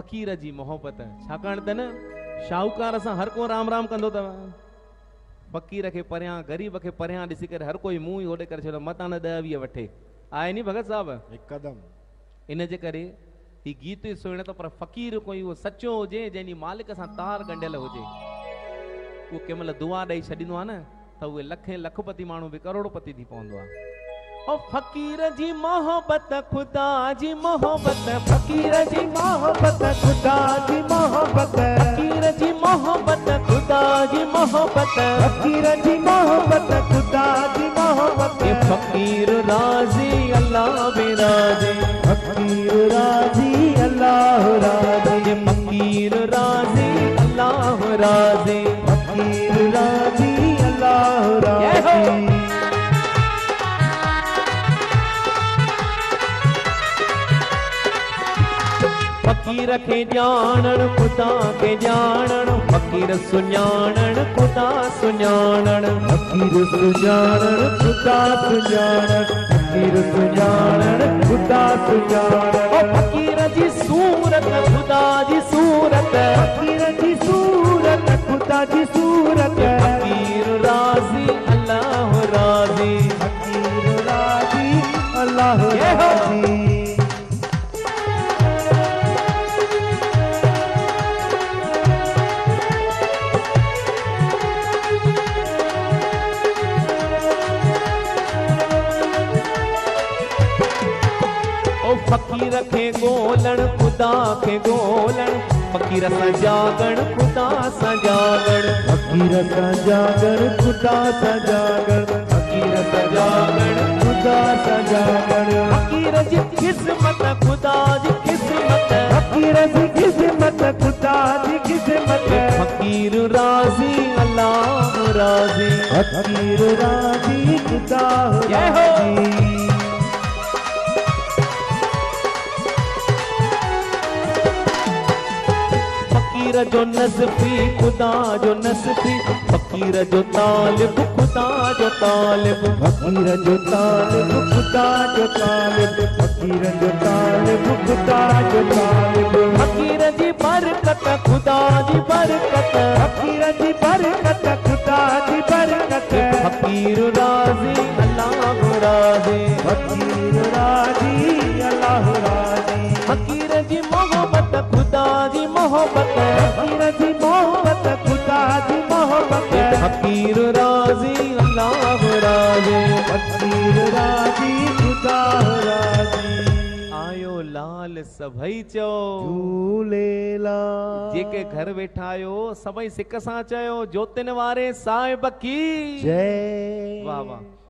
फ़कीर जी मोहब्बत छाकाणि त न शाहूकार सां हर को राम राम कंदो अथव, फ़कीर के परियां गरीब के परियां ॾिसी करे हर कोई मुंह ही ओॾे करे छॾो, मतां न 10-20 वठे, आहे नी भगत साहब हिकदम। इन जे करे ही गीत सुहिणे तो, पर फ़कीर कोई वो सच्चो हुजे जंहिंजी मालिक सां तार गंढियल हुजे, वो केमल दुआ ॾेई छॾींदो आहे न त उहे लखे लखपति माण्हू भी करोड़पति थी पवंदो आहे। ओ फ़कीर जी मोहब्बत खुदा जी मोहब्बत, फ़कीर जी मोहब्बत खुदा जी मोहब्बत, फ़कीर जी मोहब्बत खुदा जी मोहब्बत, फ़कीर जी मोहब्बत खुदा जी मोहब्बत। ये फ़कीर राजी अल्लाह भी राजी, फ़कीर राजी अल्लाह राजी, ये फ़कीर राजी अल्लाह राजी, फ़कीर राजी अल्लाह राजी। फ़कीर खे ॼाणण खुदा खे ॼाणण, फ़कीर सुञाणण खुदा सुञाणण, फ़कीर सुञाणण खुदा सुञाणण, फ़कीर सुञाणण खुदा सुञाणण। ओ फ़कीर जी सूरत खुदा जी सूरत, फ़कीर जी सूरत खुदा जी सूरत, फ़कीर राज़ी अल्लाह राज़ी, फ़कीर राज़ी अल्लाह राज़ी। फ़कीर खे ॻोल्हण खुदा खे ॻोल्हण, फ़कीर सां जागण खुदा सां जागण, फ़कीर सां जागण खुदा सां जागण, फ़कीर सां जागण खुदा सां जागण। फ़कीर जी क़िस्मत खुदा जी क़िस्मत, फ़कीर जी क़िस्मत खुदा जी क़िस्मत, फ़कीर राज़ी अल्लाह राज़ी, फ़कीर राज़ी खुदा राज़ी। फ़कीर जो नज़फ़ी खुदा जो नज़फ़ी, फ़कीर जो तालिब खुदा जो तालिब, फ़कीर जो तालिब खुदा जो तालिब, फ़कीर जो तालिब खुदा जो तालिब। फ़कीर जी बरकत खुदा जी बरकत, फ़कीर जी बरकत खुदा जी बरकत, फ़कीर राज़ी अल्लाह राज़ी, फ़कीर राज़ी अल्लाह राज़ी। फ़कीर जी मोहब्बत खुदा जी मोहब्बत, फ़कीर जी मोहब्बत खुदा जी मोहब्बत, फ़कीर राज़ी अल्लाह राज़ी, फ़कीर राज़ी खुदा राज़ी। आयो लाल सभई चओ झूलेलाल, जेके घर वेठा आयो सभई सिक सां चयो ज्योतिन वारे साहिब की जय। वाह वाह।